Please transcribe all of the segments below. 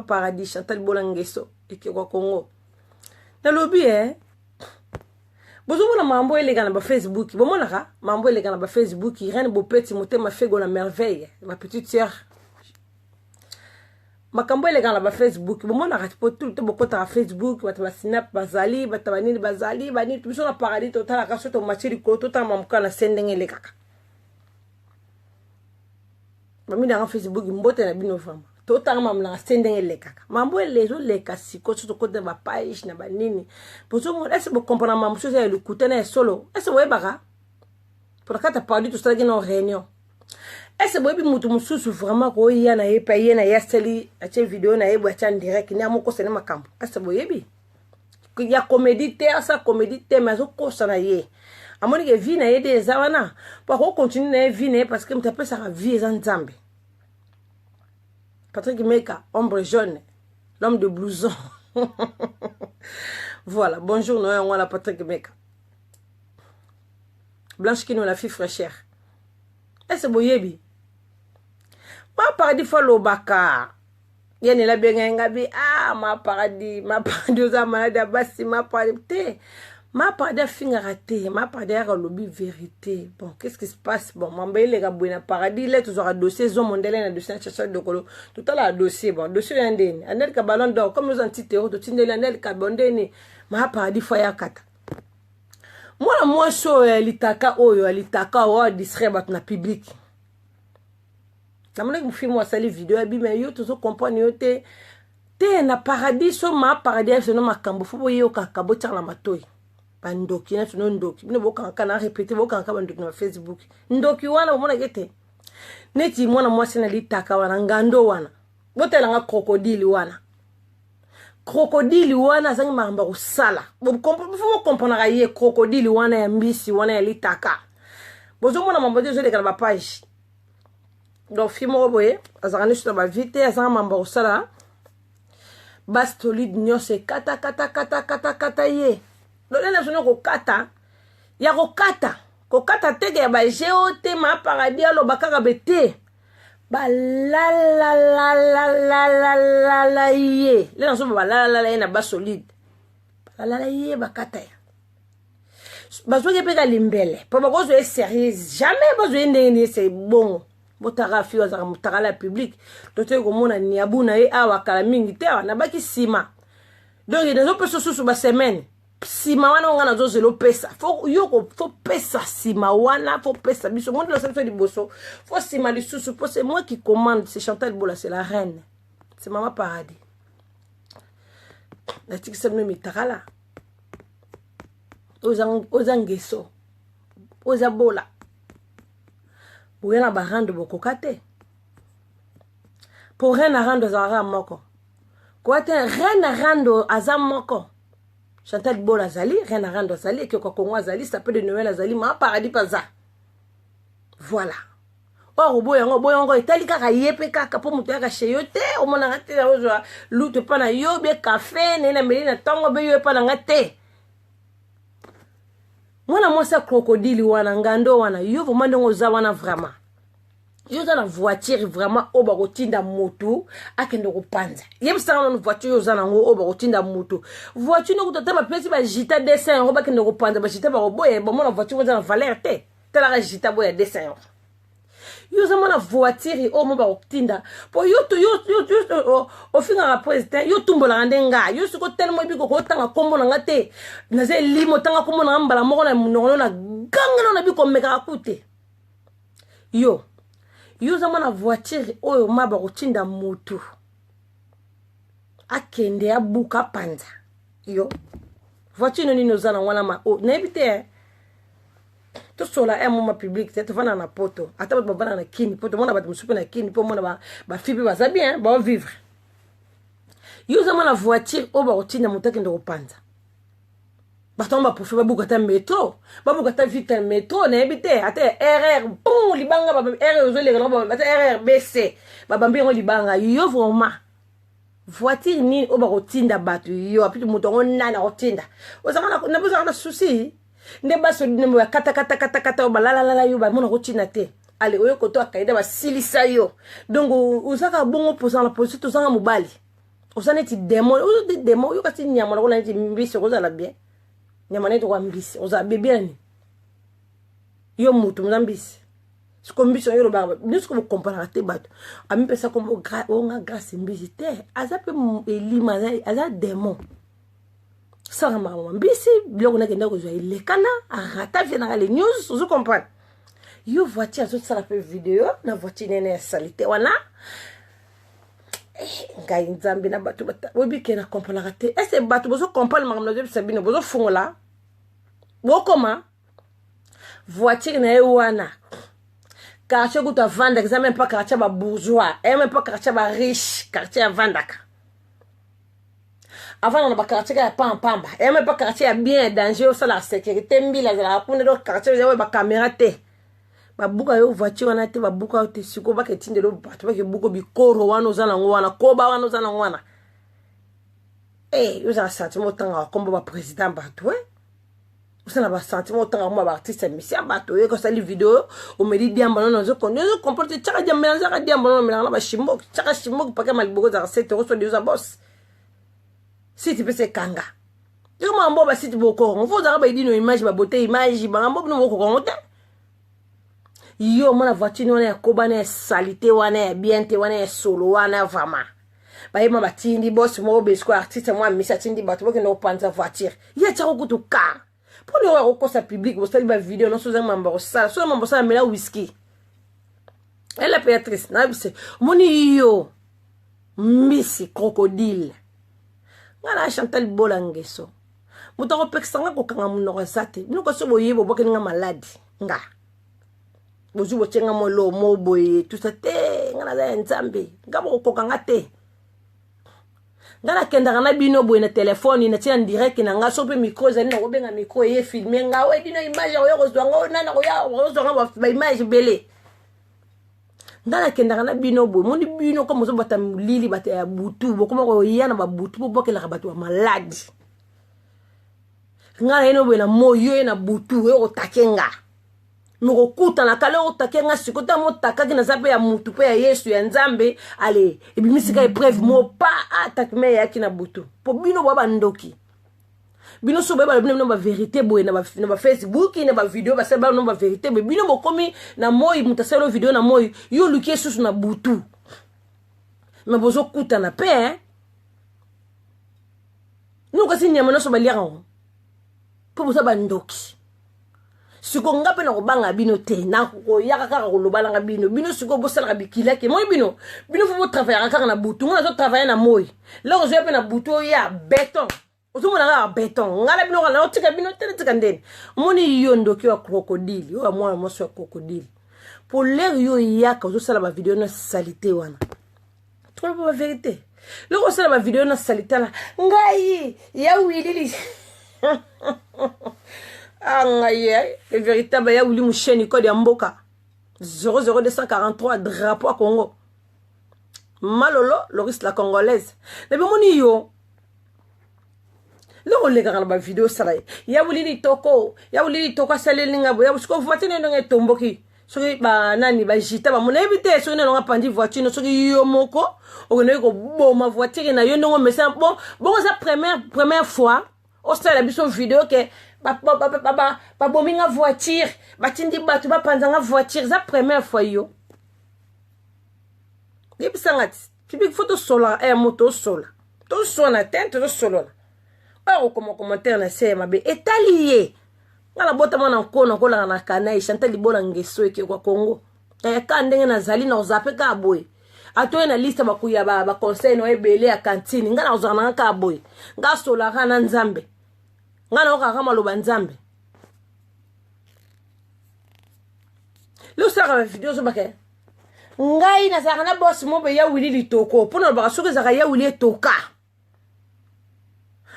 paradis Chantal Bolangeso ekeko Congo na lobby bozo na mambo elega na ba Facebook bomona ka mambo elega na ba Facebook rien beau petit motema fego na merveille ma petite sœur makambo elega na ba Facebook bomona ka tout le bokota na Facebook bata ba snap bazali bata banini bazali bani biso na paradis total ka soto machiri ko total mamuka na sendenge elega ka mami na Facebook mbote na bino fama total mamla sendenge lekaka mambo elezo leka siko soto ko de ba page na banini bozo mo est-ce que comprendre mambo chose ya lukuta na solo est-ce que baka pour kata parler tout ça qui en réunion est-ce que bobi mutu mususu vraiment ko yana yepa yana yaseli ache video na yebu acha direct ni amoko sene makambo est-ce que boyebi ya comédie ça comédie mais zo ko sana ye amoni ke vie na ye des awana pour ko continuer na vie na parce que mtape ça vie za nzambe. Patrick Meka, ombre jaune, l'homme de blouson. Voilà, bonjour, nous on a Patrick Meka. Blanche Kino, la fille fraîcheur. Est-ce que boyebi? Ma paradis follow baka. Yene la bien ngabi ma paradis aux malade basi ma paradis. Ma paradis finga raté, ma paradis a lobby vérité. Bon, qu'est-ce qui se passe? Bon, m'embêter les gars na paradis, là tu auras dossier zone mondial na dossier chercheur de colo. Tout à l'heure dossier bon, dossier indéni. Anel ka ballon d'or comme nos anti-terror, de tindel anel ka bondeni. Ma paradis foya kata. Moi so litaka oyo, litaka o distrait bat na public. Namona mu film wa sali vidéo abi mais yo toujours comprendre yo te na paradis so ma paradis so no makambo fo boyo ka kabo tala matoi. Bandoki na tuno ndoki bino boka kana répéter boka ka bandoki na Facebook ndoki wana umona gete neti mwana mwasi na litaka wana ngando wana botela nga crocodile wana zangi mamba usala bo comprendre ye crocodile wana ya mbisi wana ya litaka bozo mona mambo de zo de ba page donc fimo boye azakani sur ba vite azanga mamba usala bastolide nyose kata ye lolena sono ko kata ya ko kata tege ya ba jeote ma paradis alo bakaka bete ba la ye lena so ba la na ba solide la ye bakata ya bazo ke peka limbele po ba kozo est sérieux jamais bazo ndenge c'est bon botara fi wa mutara la public tote ko mona ni abuna e awa kala mingi te na baki sima donc il des opérations sous ba semaine sima wana ngana zo zelo pesa fo pesa sima wana fo pesa biso monde la salle di bosso fo sima li susu po c'est moi qui commande, c'est Chantal Bola, c'est la reine, c'est maman paradis la tiki semne mitakala ozangeso ozabola bouena ba rando bokokate pour rien rando zara moko quoi te rien rando azam moko Chantal Bola Zali, rien à rendre Zali, que Congo Zali, ça peut de Noël Zali, ma paradis pas ça. Voilà. Or, boyango, itali kaka yepe kaka po mutu yaka cheyote, o mona ngate na ozwa, lute pa na yo, be café, nena melina tongo, be yo pa na ngate. Mwana mwasa crocodile wana, ngando wana, yo vraiment ndongo wana vraiment. Yo za na voiture vraiment oba kotinda moto akende ko panza yebisanga na voiture yo za na ngo oba kotinda moto voiture no kutata ba pesi ba jita dessin yo ba kende ko panza ba jita ba boye ba mona voiture za na valeur te tela ga jita boye dessin yo za mona voiture o mo ba kotinda po yo o finga ra president yo tumbola ndenga yo suko tellement bi ko tanga kombo na ngate na ze limo tanga kombo na mbala moko na mnono na ganga na bi ko meka akute yo zamana voiture oyo maba kotinda mutu akende abuka panza yo voiture nini nozana wana ma o nebite to sola ma public te vana na poto ata ba vana na kini poto mona ba musupe na kini po mona ba fibi ba za bien ba vivre yo zamana voiture o ba kotinda mutu akende ko panza batomba pour faire beaucoup de métro beaucoup de vite métro n'habite ate RR bon libanga ba RR zo le ba RR BC ba bambiro libanga yo vraiment voiture ni o ba kotinda batu yo apitu mutongo nana kotinda ozanga na besoin na souci nde baso ndembo ya kata o ba la yo ba mona kotinda te ale oyo koto akaida ba silisa yo donc uzaka bongo posa la position tozanga mobali ozaneti démon ozo démon yo kasi nyama la neti mbisi ozala bien nyama neti kwa mbisi oza bien yo mutu mbisi siko mbisi yo ba nisko mo comprendre te bato ami pesa comme onga grâce mbisi te azape elima aza démon sara mama mbisi biloko na kenda ko zo ilekana arata vient les news vous comprenez yo voiture zo sala pe vidéo na voiture nene salité wana ngai nzambe na bato obi ke na comprendre te est-ce bato bozo comprendre makambo na sabino bozo fungola bokoma voiture na ye wana quartier kuta vanda ça même pas quartier ba bourgeois et même pas quartier ba riche quartier vandaka avant on a pas quartier ya pamba et même pas quartier bien danger ça la sécurité mbila za kuna do quartier ya ba caméra te ba buka yo voiture wana te ba buka te siko ba ke tinde lo bato ba ke buko bikoro wana zana ngwana ko ba wana zana ngwana yo za sentiment tanga kombo ba président bato ça n'a pas sentiment autant moi artiste monsieur bato yo ko sali vidéo o me di diamba non zo comporter chaka diamba za diamba non me na ba shimbo chaka shimbo pa ka malbogo za 7 euros so de za boss si tu peux se kanga yo mambo ba si tu boko on faut za ba di no image ba beauté image ba mambo no ko ko te yo mona voiture wana ya koba na salité wana ya bien te wana ya solo wana vraiment ba yema batindi boss mo be square artiste moi misa tindi bato bo ke no panza voiture ya chako kutu ka pour le voir au sa public vous savez ma vidéo non sous un membre ça sur un membre ça mais là whisky elle est Béatrice na bise moni yo misi crocodile ngana Chantal Bolangeso mutako pexanga ko kanga munoko sate bino ko so boyebo bokeninga malade nga bozu bochenga molo moboye tout ça te ngana za nzambe ngabo ko kanga te ngana kenda kana bino boye na telefone na tia direct na nga so pe micro zali na ko benga micro ye filmer nga we dino image yo ko zwanga na ko ya ko zwanga ba image belé ngana kenda kana bino boye moni bino ko mozo bata lili bata ya butu bokoma ko yana ba butu bokela bato wa malade ngana eno boye na moyo na butu yo takenga moko kuta na kale o takenga sikota mo takaki na zape ya mutu pe ya Yesu ya Nzambe ale ebimisika épreuve mo pa attaque me ya kina butu po bino baba ndoki bino so baba bino ba vérité boye na ba Facebook na ba vidéo ba seba no ba vérité be bino bokomi na moyi mutaselo vidéo na moyi yo luki susu na butu me bozo kuta na pe no kasi nyama no so ba liara po bozo ba ndoki siko ngape na kobanga bino te na ko yaka kaka ko lobala bino bino siko bosala bikila ke moy bino faut travailler kaka na butu ngana zo travailler na moy là on zo pe na butu ya béton ozo mona ga béton ngala bino kana otika bino te tika ndeni moni yondo ki wa crocodile yo mwa moso crocodile pour l'air yo yaka ozo sala ba video na salité wana to ba vérité lo ko sala ba video na salité la ngai ya wilili Angaye, le véritable ya wuli moucheni code ya mboka 00243 drapeau à Congo. Malolo, Loris la congolaise. Le bimoni yo. Le rôle dans la vidéo ça ya wuli ni toko salelinga bo ya busko voiture ndenge tomboki. Soki ba nani ba jita ba mona ebite soki na pandi voiture no soki yo moko okone ko boma voiture na yo ndongo message bon ça première fois au stade la biso vidéo que ba bominga voiture batindi batu ba panzanga voiture za première fois yo debisangati public photo sola moto sola to sona tente to sola o comme commentaire na c'est mabe etalié ngala bota mona nkona kola na kanai Chantal Bolangeso eke kwa Congo ka ndenge na zali na ozape ka boy atoye na liste bakuya ba conseil no ebele ya cantine ngana ozana ka boy nga sola kana Nzambe ngana okaka maloba Nzambe lo sara video zo bake ngai na sara na boss mo be ya wili litoko pona ba soki zaka ya wili toka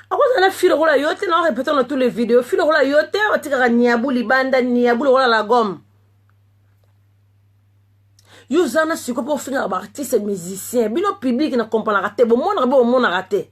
ako na filo rola yote na répéter dans tous les vidéos filo rola yote otika niabu libanda niabu rola la gomme yuzana siko pour finir ba artiste musicien bino public na comprendre raté bon mona raté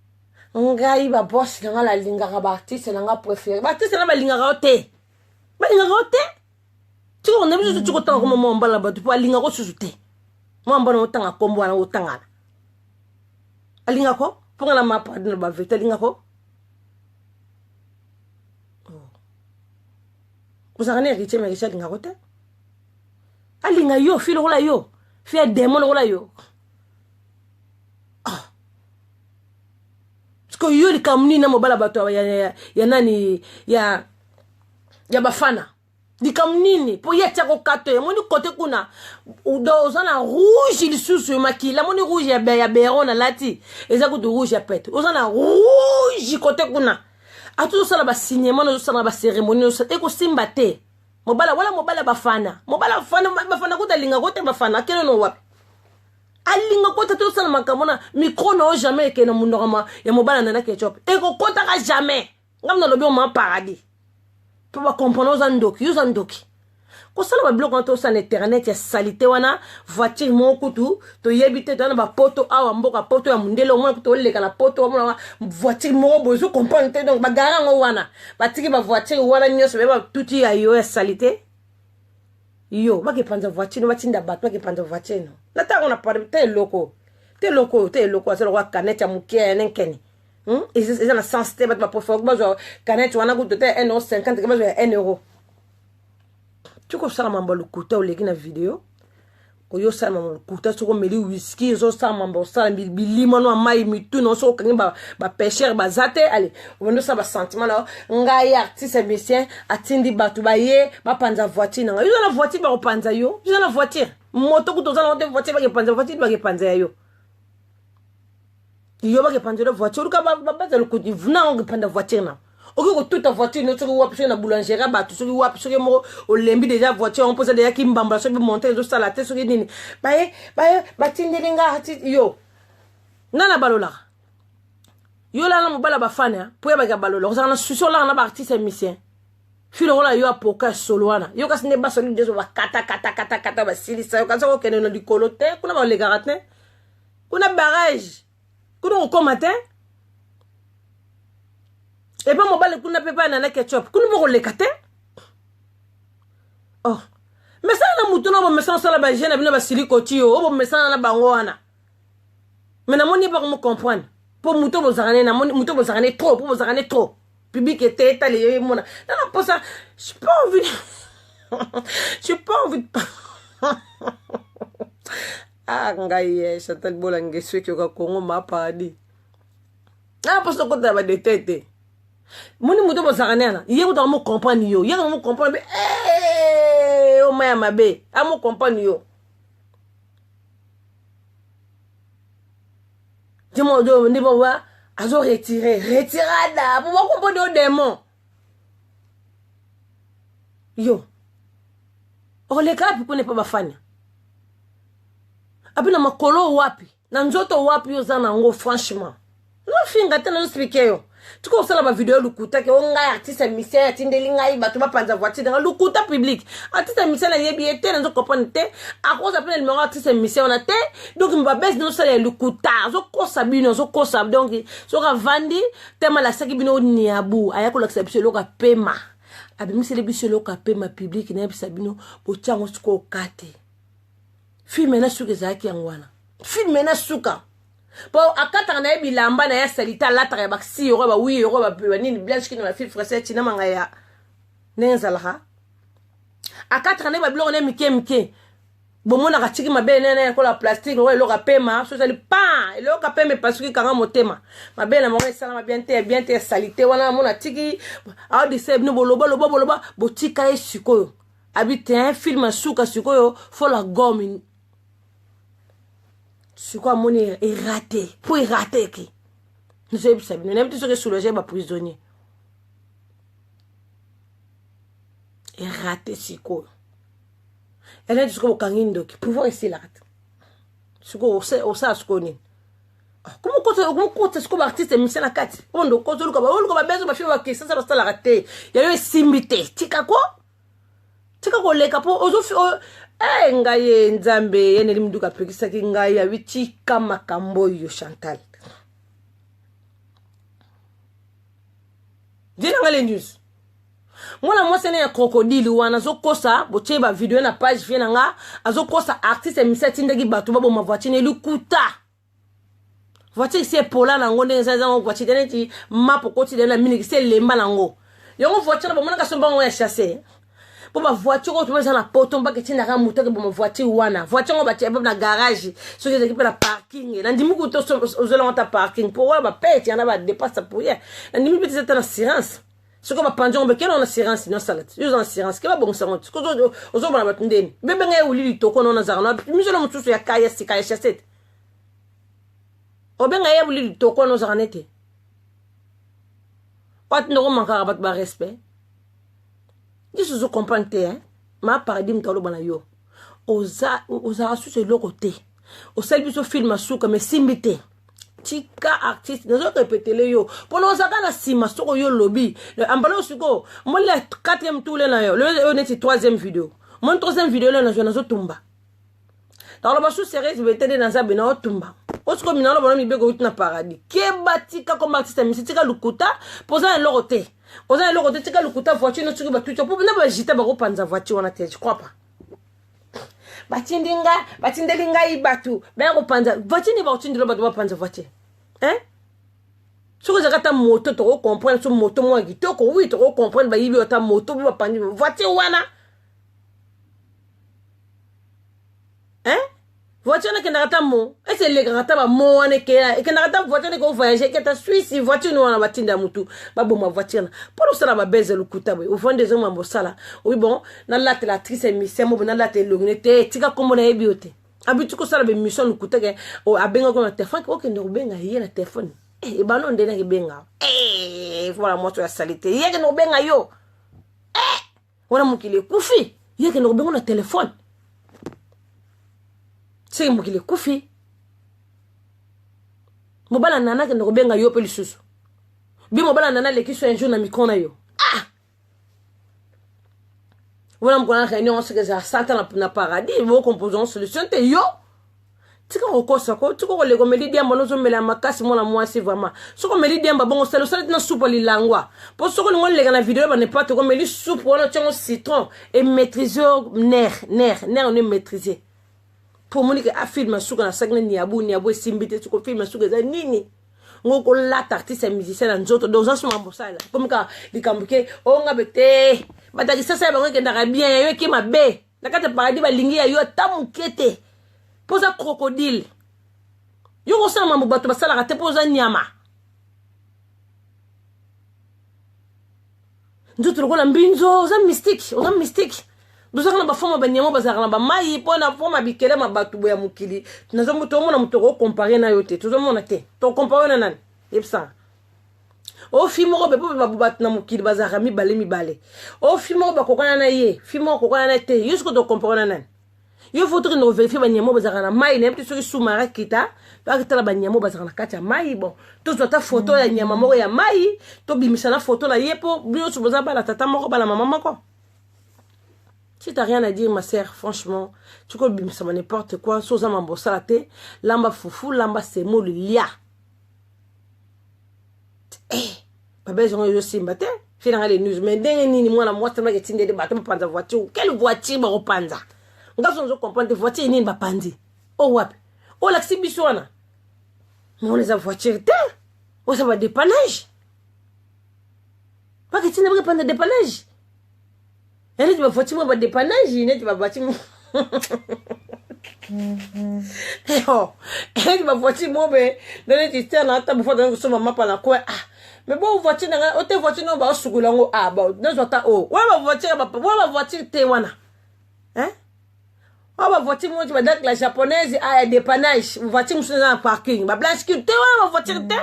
ngai ba boss na la lingaka ba artiste na nga préféré ba artiste na ba lingaka te ba lingaka te tu on a besoin tu ko tanga ko mo mbala ba tu pa lingaka susu te mo mbana otanga kombo na otanga alinga ko ponga na mapa na ba vete alinga ko usakane riche me riche alinga ko te alinga yo filo la yo fi demon la yo ko yoli kamni na mobala bato ya nani ya bafana di kamnini po yetia ko kato moni kote kuna uzana rouge lisusu makila moni rouge ya berona lati eza ko rouge ya pete uzana rouge kote kuna atu sala ba signement no sala ba cérémonie no te ko simba te mobala wala mobala bafana bafana ko talinga ko te bafana kene no wapi alinga kota to sana makamona micro no jamais ke na munoma ya mobala na ketchup e ko kota ka jamais ngamna lobi o ma paradis pour ba comprendre za ndoki yo za ndoki ko sala ba blog to sana internet ya salité wana voiture mo kutu to yebite to na ba poto awa mboka poto ya mundelo mo to leka na poto mo voiture mo bozo comprendre donc ba garango wana ba tiki ba voiture wana nyoso ba tuti ya yo ya salité yo baki panza voiture no batinda bato baki panza voiture no nata on a parlé te loko c'est le roi canette ya mukia nenkeni ils ont la sensité ba préfère ba zo canette wana ku te 1,50 €, ba zo 1 €. Tu ko sala mamba lukuta o leki na video ko yo sala mamba lukuta so ko meli whisky zo sala mamba sala bilimo no mai mitu no so kangi ba pêcheur ba zate allez on no sa ba sentiment na ngai artiste musicien atindi batu ba ye ba panza voiture na yo na voiture ba panza yo na voiture moto ku to za na voiture ba ke panza voiture ba ke panza yo ba ke panza la voiture ka ba za ku di vuna on ke panza voiture na ok ko toute voiture no so wapi so na boulangerie ba to so wapi so mo o lembi déjà voiture on pose déjà ki mbamba so bi monter zo sala te so ki nini ba tindelinga hati yo nana balola yo la mo bala ba fana po ya ba balola ko sana suso la na ba artiste musicien filo wala yo apoka soloana yo ka sine ba so ni dezo ba kata ba silisa yo ka so ko keneno likolo te kuna ba le garate kuna barrage kuna ko matin. Et pas mobile kuna pepa na ketchup kuna mo lekate oh mais ça na mutuna ba message sala ba jeune bino ba siliko ti o ba message na bango wana mais na moni pas me comprendre pour muto bo zarane na moni muto bo zarane trop pour bo zarane trop public était étalé mona non pas ça j'ai pas envie de ah ngai Chantal Bolange swe ki ko Congo ma padi ah parce que ko da ba de tete moni muto bo zarane na yego to mo comprendre yo yego mo comprendre o maya mabe amo comprendre yo dimo do ndibo wa azo retirada pour moi comprendre o démon yo o le kapi ko ne pa bafanya abina makolo wapi na nzoto wapi yo zana ngo franchement no finga tena expliquer yo tuko sala ba video lukuta ke onga artiste musicien atindeli ngai bato ba panza voiture nga lukuta public artiste musicien na yebi ete na zo comprendre te a cause appelle le numéro artiste musicien on a te donc mba bes no sala lukuta zo kosa bino zo kosa donc so ka vandi tema la saki bino niabu aya ko l'exception lo ka pema abimi sele biso lo ka pema public na bisa bino bo chango sko kate film na suka zaki yangwana film na suka po akata na bilamba na ya salita la tra ba 6 € ba 8 € ba nini blanche ki na fille française tina manga ya nenzalha akata na ba blog na mike bomona ka tiki mabe na ko la plastique ro lo ka pema so sali pa lo ka pema parce que kanga motema mabe na mo sala bien te salite wana mona tiki a de seb no boloba botika e sikoyo habite un film suka sikoyo fo la gomme. C'est quoi mon est raté pour rater qui nous savons ça nous n'aime tout ce que soulager ba prisonnier et raté c'est quoi elle a dit que kangindo qui pouvoir ici là ce que on sait ce qu'on est comment côté ce que artiste musicien na kati on do ko zo ko ba bezo ba fiwa ki ça va la rater ya yo simbité tika ko leka po ozo ngai nzambe yene limduka pekisa ki ngai ya wichi kama kambo yo Chantal Dina les news. Moi c'est un crocodile ou un azo kosa, boche ba vidéo na page fi nga, azo kosa artiste et misa tindagi batu ba ma voiture ne lukuta. Voiture c'est pola na ngone za voiture tene ti map koti de na mini c'est lemba nango. Yo voiture ba mona ka somba ngo ya chasser. Pour ma voiture ko tu na poto mba ke tinda ka muto ke ma voiture wana. Voiture ngo ba ti na garage, so que équipe la parking. Na ndimu ko to ozola ta parking. Pour wa ba pete yana ba dépasse pour hier. Na ndimu pete c'est en assurance. Ce qu'on va prendre, quelle est l'assurance? Non, ça l'est. Ils ont assurance. Quelle est la bonne assurance? Qu'est-ce que vous avez besoin? Mais ben, il y a eu tout qu'on a zarna. Mais je l'ai montré sur la caille, c'est caille chassette. Ou ben, il y a eu tout qu'on a zarna. Pas de normes encore avec le respect. Dis que vous comprenez, hein? Ma paradigme dans le banayo. Osa su se le côté. Au seul but de film sous comme simbité. Tika artiste nous autres répéter les yo pour nous ça na sima soko yo lobby ambalo suko moi le 4e tour là yo le on est 3e vidéo mon 3e vidéo là na zo tumba dans le basu série je vais t'aider dans ça bena tumba parce que mina lo bona mi bego na paradis keba tika comme artiste mi tika lukuta posa un loroté tika lukuta voiture no tuki ba tucho pour na ba jita ba ko panza voiture on a tête je crois pas batindelinga ibatu ba ko panza voiture ni ba utindilo ba do panza voiture hein so ko zakata moto to comprendre so moto mo kitoko oui to comprendre ba yibi ota moto ba panzi voiture wana hein voiture na kenaka mo et c'est le gata ba mo wana ke e kenaka voiture ko voyager ke ta Suisse voiture no wana batinda mutu ba bo ma voiture pour ça ba beze lukuta boy au fond des hommes mbosala oui bon na la trice émission mo na la longnete tika komo na ebiote abitu ko sala be mission lukuta ke o abenga ko na téléphone ko ke ndo benga ye na téléphone e ba no ndena ke benga voilà moi to ya salité ye ke no benga yo wana mukile kufi ye ke no benga na téléphone. C'est moi qui le koufi. Mobala nana ke ndoko benga yo pe lisusu. Bi mobala nana le kiso un jour na mikona yo. Ah. Voilà mo kona réunion on se que ça santa na paradis, vous composons solution te yo. Tika ko sako, tika ko le ko meli diamba no zo mela makasi mo na moi c'est vraiment. So ko meli diamba bon c'est le seul na soupe li langwa. Pour so ko ngol le na vidéo ba ne pas to ko meli soupe wala tchango citron et maîtriser nerf on est maîtriser. Pour moi, que film suka na sagna niabu simbite suko film suka za nini ngoko la artiste musicien na nzoto donc ça suma mbosala comme ka likambuke o ngabete bataki sasa ba ngeke ndaka bien yo ki mabe na kata paradis ba lingi ya yo tamukete poza crocodile yo ko sama mambo bato basala ka te poza nyama nzoto ko na mbinzo za mystique Nous avons ba forma banyamo bazakana ba mai pona forma bikele mabatu boya mukili tunazo muto mona muto ko comparer na yote tuzo mona te to comparer na nani yepsa o fimo ko be ba na mukili bazaka mi bale o fimo ba kokana na ye fimo kokana na te yusko to comparer na nani yo faut que nous vérifier banyamo bazakana mai ne petit sur soumara kita ba kitala banyamo bazakana kati mai bon to ta photo ya nyama moko ya mai to bimisa na photo na yepo bio suboza ba la tata moko ba la maman moko. Si t'as rien à dire, ma sœur, franchement, tu peux ça n'importe quoi, chose à m'embossalate, lamba foufou, lamba c'est mot le lia. Pas besoin de se battre, fais dans les news, mais dès que moi la moi, c'est moi qui tiens des bateaux pour prendre voiture. Quelle voiture va reprendre? On va comprendre des voitures, ni va prendre. Oh, wap. Oh, l'exhibition, là. Mais on les a voitures, oh, ça va dépannage. Pas que tu n'aimerais prendre des dépannages. Et tu vas voiture va dépannage, tu vas voiture. Et tu vas voiture moi mais dans les histoires là tu vas faire ça maman par la quoi ah mais bon voiture na o te voiture no ba sugula ngo ah ba dans zota o wa ba voiture te wana hein wa ba voiture moi tu vas dans la japonaise à dépannage voiture musu na parking ba blanche ki te wa ba voiture te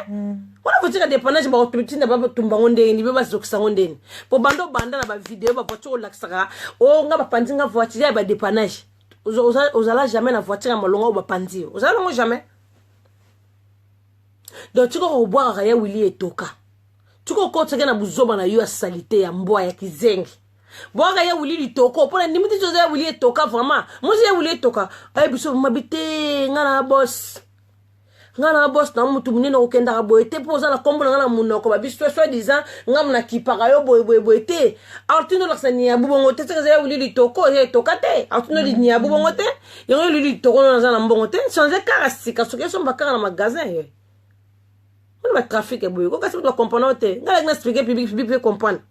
wala voiture dépannage ba otuti na ba tumba ngonde ni ba zokisa ngonde po bando banda na ba video ba voiture laksaka o nga ba pandinga voiture ba dépannage aux allez jamais la voiture à malonga ou ba pandi aux allez jamais donc tu ko boire rien Willy et toka tu ko ko tsaka na buzoba na yo salité ya mboa ya kizengi boire rien Willy li toko pour ni muti José Willy et toka vraiment moi j'ai Willy et toka ay biso mabité ngana boss ngana boss na mutu munene okenda boyete poza na kombo ngana munoko ba biso so disant ngam na kipaka yo boyete altino la sani abu bongo te tsaka ya wili toko ye tokate altino li abu bongo te yo li toko na za na mbongo te changer karasika soke so mbaka na magasin ye on va trafic e boyo ko kasi to comprendre te ngala na expliquer public comprendre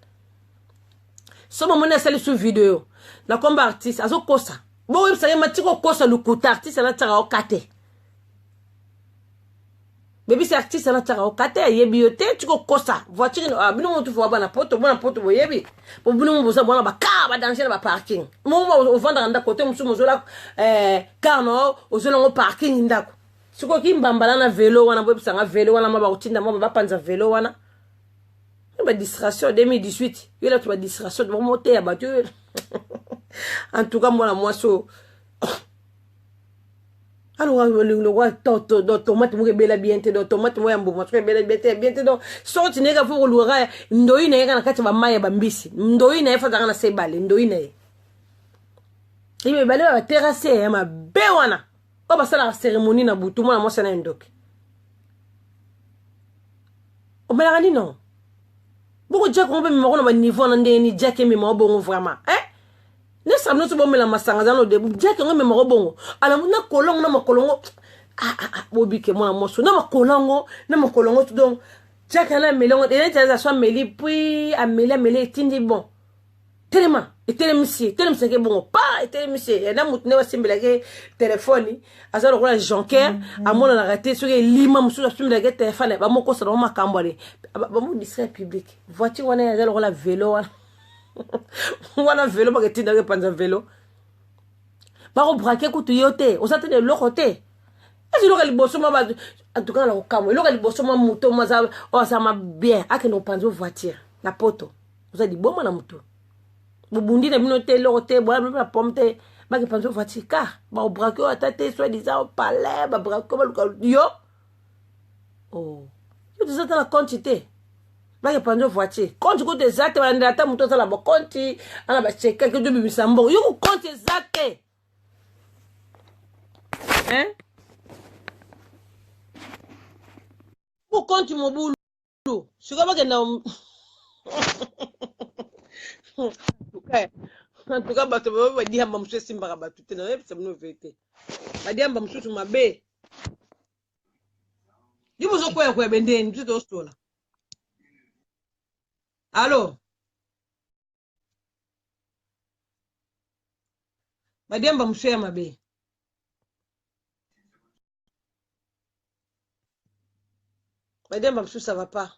so mo na sali sous vidéo na komba artiste azo kosa bo web sa matiko kosa lukuta artiste na tsaka okate Baby c'est artiste na tara okate yebi yote tiko kosa voiture bino mo tu fo ba na poto boyebi po bino mo boza bona ba car ba danger ba parking mo mo vendre anda côté mo sumo zola car no ozola ngo parking ndako siko ki mbambala na vélo wana bo bisanga vélo wana ma ba utinda mo ba panza vélo wana ba distraction 2018 yela tu ba distraction de monter ya batu en tout cas moi so alors le roi tomate mo bela bien te tomate mo yambo mo bela bien te donc sorti nega fo lura ndoi na kana kati ba maye ba mbisi ndoi na efa kana se bale ndoi na ibe bale ba terrasse ya ma be wana o ba sala cérémonie na butu mo na mo sana ndoki o mela ni non boko jack on be me mo na ba niveau na ndeni jack me mo bongo vraiment ne sabno so bomela masanga zano de jack ngome mo bongo ala na kolongo na makolongo bobike mona moso na makolongo tout donc jack na melongo de ntaza so meli puis ameli tindi bon tellement etelemisi ke bongo pa etelemisi na mutune wasimbela ke téléphone azalo kola jonker amona na raté so ke lima musu asimbela ke téléphone ba moko sa na makambole ba mo distrait public voiture wana azalo kola vélo wana vélo ba ketinda ke panza vélo ba ko braquer kutu yote osate de lokote ezi lokali boso ma ba en tout cas la okamo lokali boso ma moto maza o ça ma bien akeno panzo voiture na poto vous a dit bon na moto bubundi na binote lokote bola ba pomte ba ke panzo voiture car ba o braquer o atate soit disant au palais ba braquer ba yo oh yo disata la quantité Bage panzo voiture. Quand tu comptes exact, tu vas ndata muto sala bo konti, ana ba checker que du bisambo. You compte exact. Hein? Pour compte mon boulot. Je crois que non. En tout cas, bato ba di hamba mso simba ba tout na yep sabno vete. Ba di hamba mso mabe. You muzo kwa bendeni tu to stola. Allô? Madame Bamouché Mabe. Madame Bamouché, ça va pas.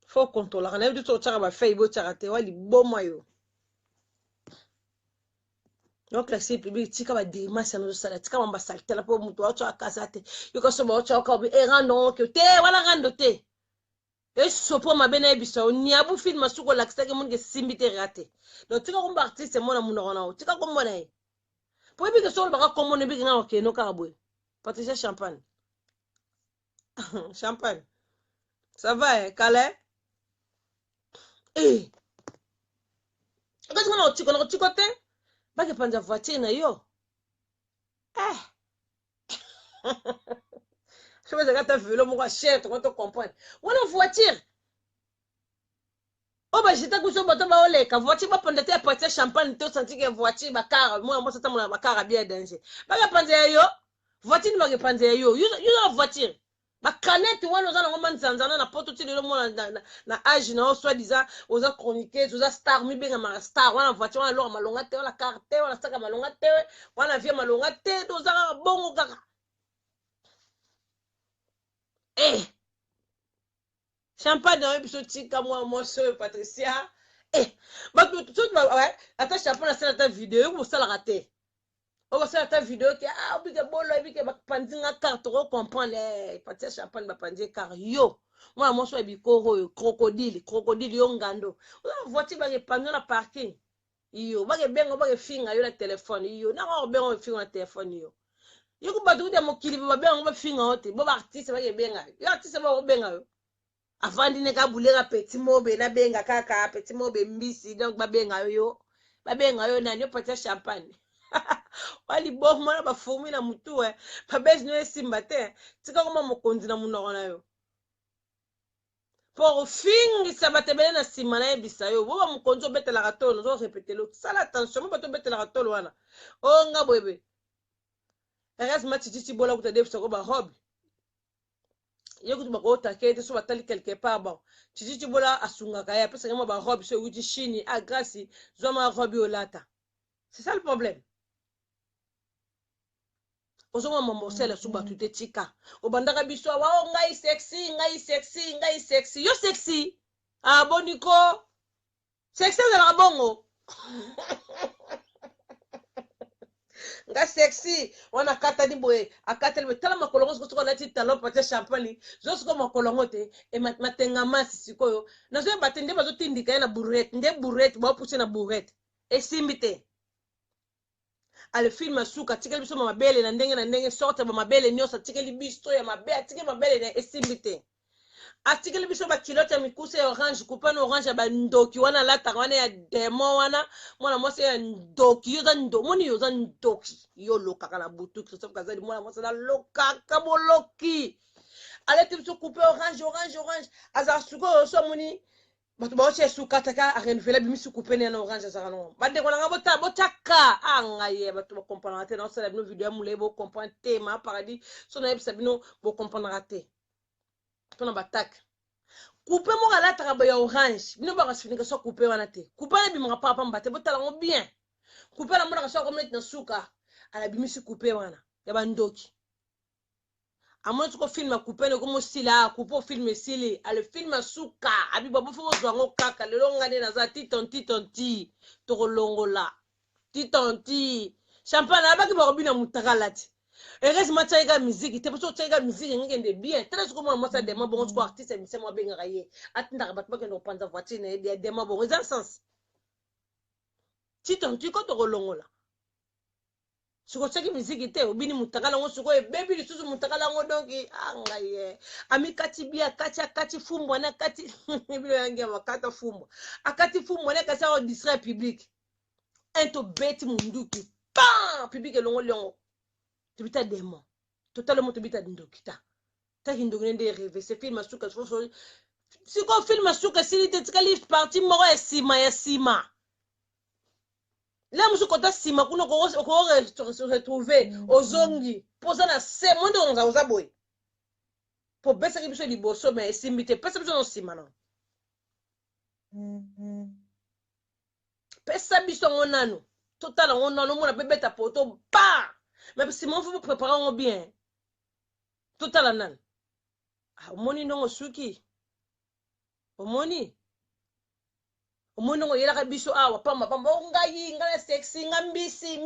Faut contrôler. On a vu tout le temps, fait, il faut t'arrêter. Ouais, il bon maillot. Donc, la CPB, public, tu vas dire, ma ça nous sale. Tu vas m'assalter la pauvre mouton, tu vas casser. Tu vas se mettre, tu vas encore, et rendre, que t'es, voilà, rendre, t'es. Et sopo mabena ebiso ni abu film masuko lakisake munge simbite raté donc tika ko artiste mona munona tika ko mona e po ebi ke so ba ko mona bi nga ok no ka boy Patricia Champagne Champagne ça va calé quand on tiko te ba ke panza voiture na yo je vais regarder ta vélo mon cher tu vas te comprendre voilà voiture oh bah j'étais couché au bateau ba oleka voiture ba pendete ya Patricia Champagne to senti que voiture ba car moi ça mon ba car bien danger ba ke panza yo voiture ni ba ke panza yo la voiture ba canette wana ozana ngoma nzanzana na poto ti lelo mona na âge na soit disant oza chroniquer oza star mi benga ma star wana voiture wana lora malonga te wana carte wana saka malonga te wana vie malonga te oza bongo kaka Champagne dans episode tika moi seul Patricia bah tout ouais attends Champagne c'est ta vidéo vous ça la raté on va faire ta vidéo qui obiga bolo ebike ba pandinga carte ro comprendre Patricia Champagne ba pandie car yo moi so ebikoro crocodile yo ngando on voiture ba ke pando na parking yo ba ke bengo ba ke finga yo la téléphone yo na ko bengo finga na téléphone yo ko badu de mokili ba bengo ba finga hote bo ba artiste ba ke benga yo artiste ba benga yo avant dine ka bulega petit mobe na benga kaka petit mobe mbisi donc ba benga yo na yo Patricia Champagne wali bof mwana ba fourmi na mutu pa bes no esimba te tika koma mokonzi na munoko na yo pour fingisa bato ebele na nsima nayebisa yo bo bamokonzi obetelaka tolo ozo repetelo sala attention mo bato obetelaka tolo wana o nga bwebe heureusement tititi bola kuta debisako barobe ye kutu bakootake te so batali quelque part bon tititi bola asungaka ye apesaka mwa barobe so ewuti chini a grâce zwa ma robe olata c'est ça le problème ozonga mamosela so bato te tika obandaka biso awa o ngai sexy ngai sexy ngai sexy yo sexy aboniko sexy ezalaka bongo nga sexy wana akatani boye akatani boye tala makolongo siko soko nati talon pate champagne zo siko makolongo te e matenga masi sikoyo nazoyeba te nde bazotindika ye na bourrette nde bourrette baopuse na bourrette esimbi te ale film asuka atikeli biso mabele na ndenge sorte bamabele nyonso atikeli biso ya mabe atikeli mabele na esimbi te atikeli biso bakilote ya mikuse ya orange kupana orange ya bandoki wana alataka wana ya demo wana mwana mwasi ya ndoki yo za moni yo za ndoki yo lokaka na butu Christophe Kazadi mwana mwasi alokaka boloki aleti biso coupe orange azaka sikoyo so moni bato baotia esuka taka arenouveler bimisi coupe ne na orange azaka nango bandeko nanga botaka angaye bato bakomprendra te naosala bino video ya molai bocomprendre te ma paradis so nayebisa bino bocomprendra te mpona batake coupe moko alataka boya orange bino bakasifinika so coupe wana te coupe wana ebimaka papamba te botala yango bien coupe anamonaka so akometi na suka alabimisi coupe wana ya bandoki amoni toko film ya coupe ne komosila coupe ofilme esili ale film asuka abiba bofo bozwa yango kaka lelo nga nde naza titonti tokolongola titonti champagne abaki bakobina mutakala te heureusement tiaika miziki te poso tiaika miziki ngekende bien tala siko mwana mwasi adema bongo siko artiste emise mwa abengaka ye atindaka bato bakende kopanza voiture na ye adema bongo eza sens titonti ko tokolongola siko tiaki miziki te obini mutakala ngo siko ebebi lisusu mutakala ngo donki angaye amikati bia akati fumbwa na kati bilo yangi ya makata fumbwa akati fumbwa na kasi ao distrait public ento beti munduki pa public elongo longo tubita demo totalement tubita ndokita taki ndokine nde rêve ce film asuka siko film asuka silite tikali parti moko ya sima la musu kota sima kuna ko retrouver ozongi poza na se monde on za boy po besa ki biso liboso mais esimbi te pesa biso no nsima no pesa biso ngo nano totala ngo nano mona pe beta poto pa mais si mon faut préparer ngo bien totala nano omoni ndongo suki omoni ngo yelaka biso awa pamba ngai ngana sexy nga mbisi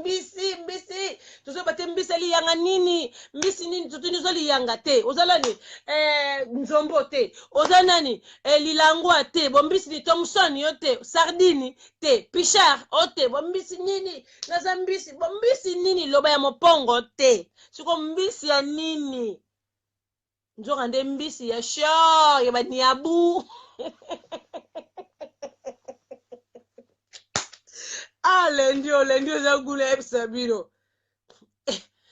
tozo bate mbisi ali yanga nini mbisi nini tutuni zo li yanga te ozala ni nzombo te ozala nani lilangwa te bombisi ni Thomson yo te sardine te pichard o te bombisi nini naza mbisi bombisi nini loba ya mopongo te siko mbisi ya nini nzoka nde mbisi ya sho ya baniabu lendi oza gula ebisa bino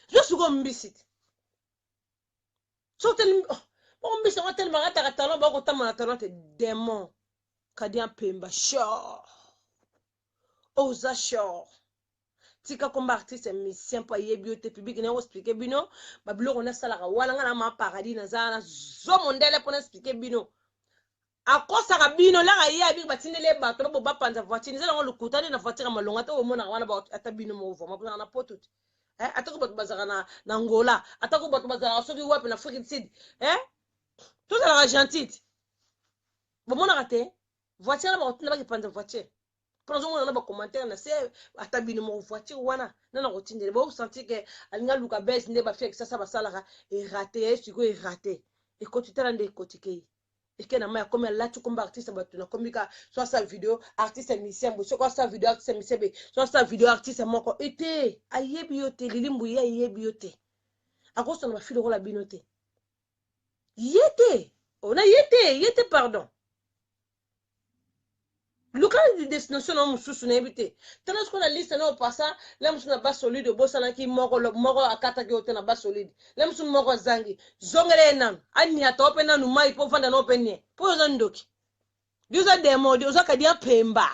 yo siko mbisi te so teli mbisi ngo teli makataka talon bakotambona talon te démon kadi mpemba sho oza sho tika komba artiste musicien mpo ayebi yo te public na expliquer bino babiloko nasalaka wana nga na ma paradis naza na zo mondele mpona expliquer bino akosaka bino laka ye abi batindele bato babo bapanza voiture nzela ngo lukuta nde na voiture malonga te omonaka wana ata bino mova mapona na poto te atako bato bazaka na Angola atako bato bazaka soki wapi na Afrique du Sud tozalaka gentil bomonaka te voiture na bakotinda bakipanza voiture mpona zomona na bacommentaire na se ata bino moko voiture wana nana kotindele bosentir ke alinga luka bese nde bafie kisasa basalaka erate ye sikoyo erate ekoti tala nde ekotikei eke na maya komi alati komba artiste bato na komika so sa video artiste musicien bo so sa video artiste musicien be so sa video artiste moko ete ayebi yo te lilimbu ye ayebi yo te akosona bafile kola bino te yete ona yete pardon Local de destination na mususu na ebite tana ko na liste na opasa la musu na ba solide bosa na ki moko akata ki hotel na ba solide la musu moko zangi zongere nan ani atope na numai po fanda no penye po zo ndoki diuza demo diuza kadia pemba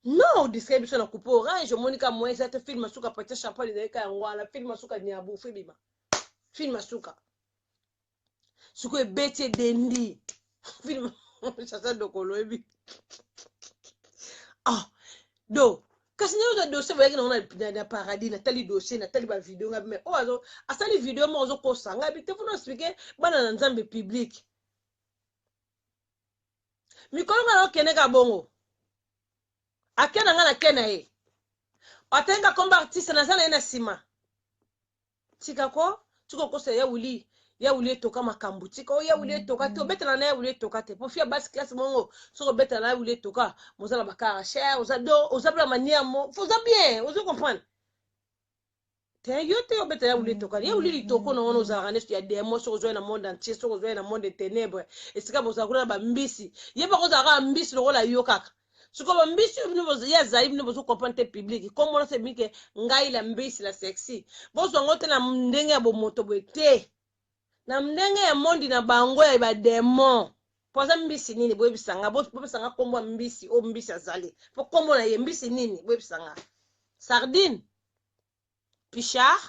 no distribution na coupe orange monika moisa te film suka pata champagne de ka ngwala film suka nyabu fibima film suka suko ebete dendi film chasa dokolo ebi do kasi nyo do dossier boyaki na paradis na tali dossier na tali ba video nga me ozo asali video mo ozo kosa nga bi telephone expliquer bana na nzambe public mikolo nga okene ka bongo akena nga na kena e atenga komba artiste na zana ena sima tika ko tuko kosa ya wuli toka makambu tika o ya wuli toka te obetela na ya wuli toka te po fia basi classe mongo soko betela na ya wuli toka mozala bakara cher oza bla manière mo faut ça bien ozo comprendre te yo te obetela ya wuli toka ya wuli toko na ono za ranesto ya demo soko zo na monde entier soko zo na monde ténèbres esika boza kuna ba mbisi yeba ko za ka mbisi lokola yo kaka suko ba mbisi ya zaib ne bozo comprendre public comme on sait que ngai la mbisi la sexy bozo ngote na ndenge ya bomoto bwete na mndenge ya mondi na bango ya ba demo poza mbisi nini boye bisanga bo bisanga kombo mbisi o mbisi azali po kombo na ye mbisi nini boye bisanga sardine pichard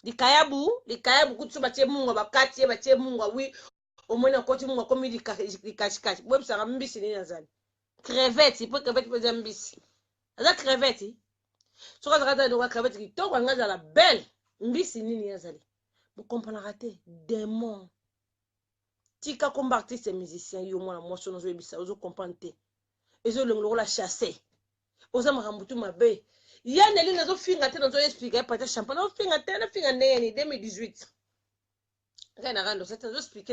likayabu kutsu batie mungo bakati batie mungo wi omona koti mungo komi likashikashi boye bisanga mbisi nini azali crevette po crevette po za mbisi aza crevette soka zakata ndo crevette kitoko ngaza la belle mbisi nini yazali vous comprenez te démon tika komba artiste musicien yo mwana moso no zo bisa ozo comprendre te ezo longolo la chasser oza makambutu mabe ya neli nazo finga te nazo expliquer pata champagne no finga te na finga neni 2018 kana rando ça nazo expliquer